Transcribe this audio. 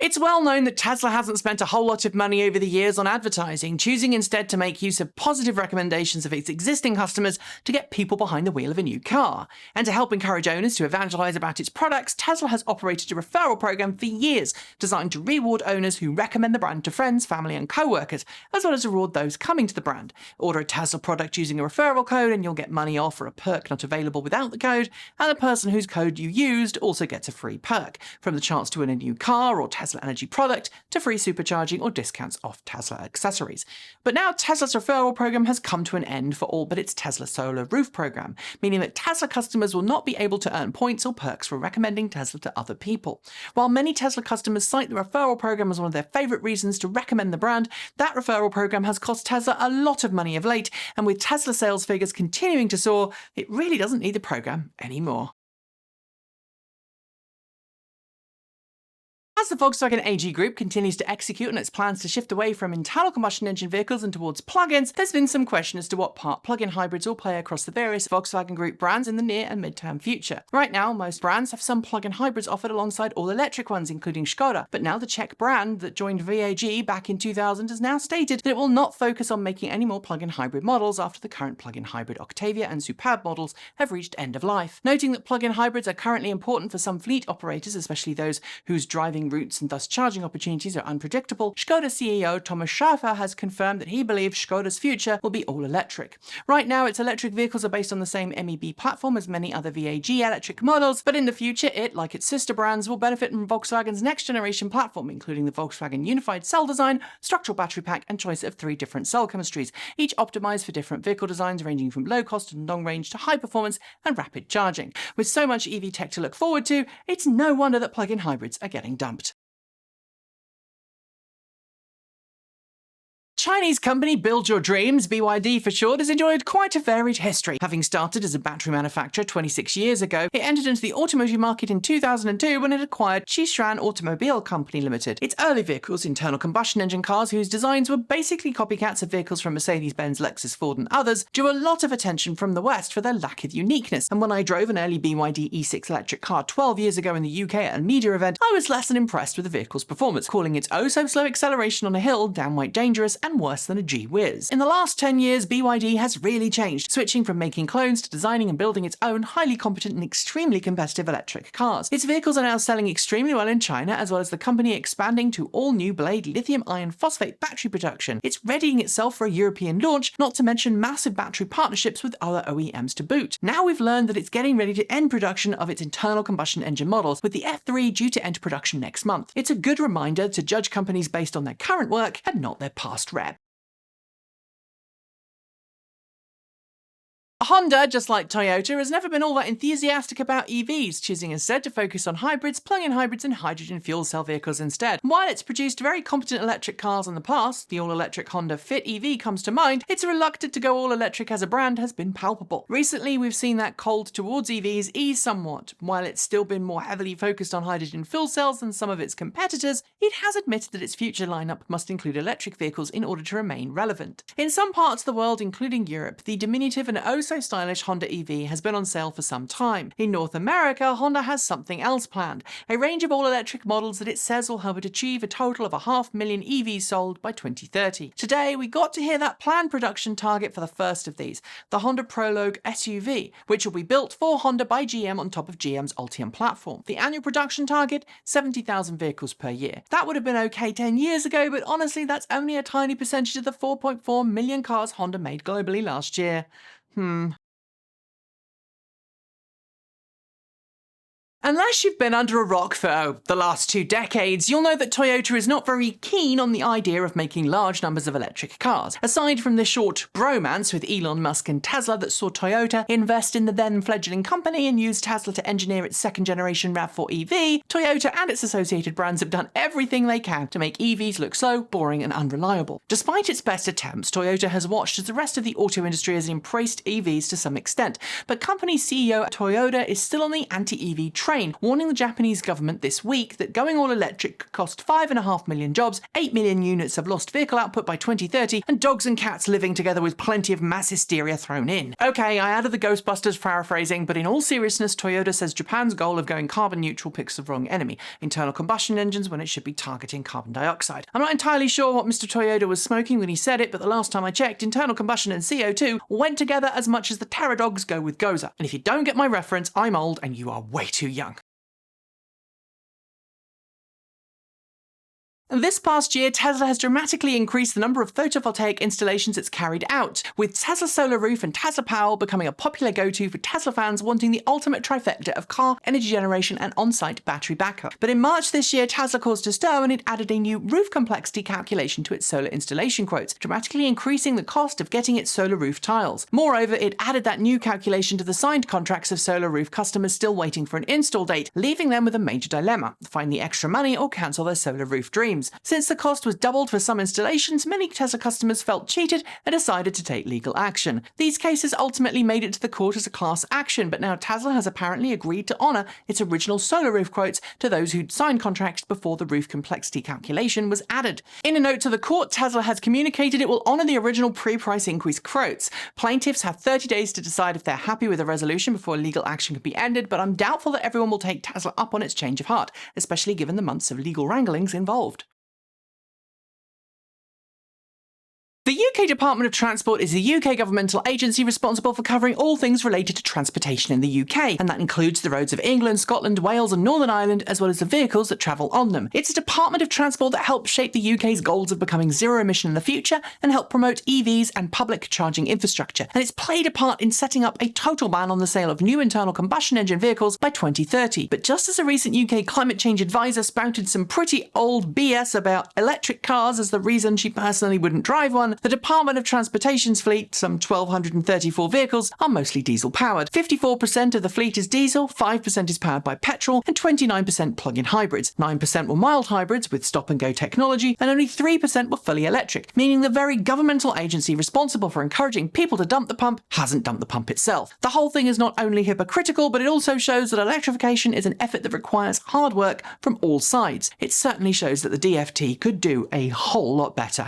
It's well known that Tesla hasn't spent a whole lot of money over the years on advertising, choosing instead to make use of positive recommendations of its existing customers to get people behind the wheel of a new car. And to help encourage owners to evangelize about its products, Tesla has operated a referral program for years, designed to reward owners who recommend the brand to friends, family, and co-workers, as well as reward those coming to the brand. Order a Tesla product using a referral code and you'll get money off or a perk not available without the code, and the person whose code you used also gets a free perk, from the chance to win a new car or Tesla Energy product to free supercharging or discounts off Tesla accessories. But now Tesla's referral program has come to an end for all but its Tesla Solar Roof program, meaning that Tesla customers will not be able to earn points or perks for recommending Tesla to other people. While many Tesla customers cite the referral program as one of their favorite reasons to recommend the brand, that referral program has cost Tesla a lot of money of late, and with Tesla sales figures continuing to soar, it really doesn't need the program anymore. As the Volkswagen AG Group continues to execute on its plans to shift away from internal combustion engine vehicles and towards plug-ins, there's been some question as to what part plug-in hybrids will play across the various Volkswagen Group brands in the near and mid-term future. Right now, most brands have some plug-in hybrids offered alongside all-electric ones, including Skoda, but now the Czech brand that joined VAG back in 2000 has now stated that it will not focus on making any more plug-in hybrid models after the current plug-in hybrid Octavia and Superb models have reached end of life. Noting that plug-in hybrids are currently important for some fleet operators, especially those whose driving routes and thus charging opportunities are unpredictable, Skoda CEO Thomas Schäfer has confirmed that he believes Skoda's future will be all-electric. Right now, its electric vehicles are based on the same MEB platform as many other VAG electric models, but in the future it, like its sister brands, will benefit from Volkswagen's next-generation platform, including the Volkswagen unified cell design, structural battery pack, and choice of 3 different cell chemistries, each optimized for different vehicle designs ranging from low-cost and long-range to high-performance and rapid charging. With so much EV tech to look forward to, it's no wonder that plug-in hybrids are getting dumped. Chinese company Build Your Dreams, BYD for short, has enjoyed quite a varied history. Having started as a battery manufacturer 26 years ago, it entered into the automotive market in 2002 when it acquired Tashlin Automobile Company Limited. Its early vehicles, internal combustion engine cars whose designs were basically copycats of vehicles from Mercedes-Benz, Lexus, Ford and others, drew a lot of attention from the West for their lack of uniqueness. And when I drove an early BYD E6 electric car 12 years ago in the UK at a media event, I was less than impressed with the vehicle's performance, calling its oh-so-slow acceleration on a hill downright dangerous and worse than a G-Whiz. In the last 10 years, BYD has really changed, switching from making clones to designing and building its own highly competent and extremely competitive electric cars. Its vehicles are now selling extremely well in China, as well as the company expanding to all-new Blade lithium iron phosphate battery production. It's readying itself for a European launch, not to mention massive battery partnerships with other OEMs to boot. Now we've learned that it's getting ready to end production of its internal combustion engine models, with the F3 due to enter production next month. It's a good reminder to judge companies based on their current work and not their past rep. Honda, just like Toyota, has never been all that enthusiastic about EVs, choosing instead to focus on hybrids, plug-in hybrids and hydrogen fuel cell vehicles instead. While it's produced very competent electric cars in the past, the all-electric Honda Fit EV comes to mind, its reluctance to go all-electric as a brand has been palpable. Recently, we've seen that cold towards EVs ease somewhat. While it's still been more heavily focused on hydrogen fuel cells than some of its competitors, it has admitted that its future lineup must include electric vehicles in order to remain relevant. In some parts of the world, including Europe, the diminutive and stylish Honda EV has been on sale for some time. In North America, Honda has something else planned, a range of all-electric models that it says will help it achieve a total of 500,000 EVs sold by 2030. Today, we got to hear that planned production target for the first of these, the Honda Prologue SUV, which will be built for Honda by GM on top of GM's Ultium platform. The annual production target, 70,000 vehicles per year. That would have been okay 10 years ago, but honestly, that's only a tiny percentage of the 4.4 million cars Honda made globally last year. Unless you've been under a rock for, the last 2 decades, you'll know that Toyota is not very keen on the idea of making large numbers of electric cars. Aside from the short bromance with Elon Musk and Tesla that saw Toyota invest in the then-fledgling company and use Tesla to engineer its second-generation RAV4 EV, Toyota and its associated brands have done everything they can to make EVs look slow, boring and unreliable. Despite its best attempts, Toyota has watched as the rest of the auto industry has embraced EVs to some extent, but company CEO Toyoda is still on the anti-EV train, Ukraine, warning the Japanese government this week that going all electric could cost 5.5 million jobs, 8 million units of lost vehicle output by 2030, and dogs and cats living together with plenty of mass hysteria thrown in. Okay, I added the Ghostbusters paraphrasing, but in all seriousness, Toyota says Japan's goal of going carbon neutral picks the wrong enemy, internal combustion engines, when it should be targeting carbon dioxide. I'm not entirely sure what Mr. Toyoda was smoking when he said it, but the last time I checked, internal combustion and CO2 went together as much as the Terror Dogs go with Goza. And if you don't get my reference, I'm old and you are way too young. This past year, Tesla has dramatically increased the number of photovoltaic installations it's carried out, with Tesla Solar Roof and Tesla Power becoming a popular go-to for Tesla fans wanting the ultimate trifecta of car, energy generation, and on-site battery backup. But in March this year, Tesla caused a stir when it added a new roof complexity calculation to its solar installation quotes, dramatically increasing the cost of getting its solar roof tiles. Moreover, it added that new calculation to the signed contracts of solar roof customers still waiting for an install date, leaving them with a major dilemma: find the extra money or cancel their solar roof dreams. Since the cost was doubled for some installations, many Tesla customers felt cheated and decided to take legal action. These cases ultimately made it to the court as a class action, but now Tesla has apparently agreed to honour its original solar roof quotes to those who'd signed contracts before the roof complexity calculation was added. In a note to the court, Tesla has communicated it will honour the original pre-price increase quotes. Plaintiffs have 30 days to decide if they're happy with the resolution before legal action can be ended, but I'm doubtful that everyone will take Tesla up on its change of heart, especially given the months of legal wranglings involved. The UK Department of Transport is the UK governmental agency responsible for covering all things related to transportation in the UK, and that includes the roads of England, Scotland, Wales and Northern Ireland, as well as the vehicles that travel on them. It's a Department of Transport that helps shape the UK's goals of becoming zero emission in the future and help promote EVs and public charging infrastructure, and it's played a part in setting up a total ban on the sale of new internal combustion engine vehicles by 2030. But just as a recent UK climate change advisor spouted some pretty old BS about electric cars as the reason she personally wouldn't drive one, the Department of Transportation's fleet, some 1,234 vehicles, are mostly diesel-powered. 54% of the fleet is diesel, 5% is powered by petrol, and 29% plug-in hybrids. 9% were mild hybrids with stop-and-go technology, and only 3% were fully electric, meaning the very governmental agency responsible for encouraging people to dump the pump hasn't dumped the pump itself. The whole thing is not only hypocritical, but it also shows that electrification is an effort that requires hard work from all sides. It certainly shows that the DFT could do a whole lot better.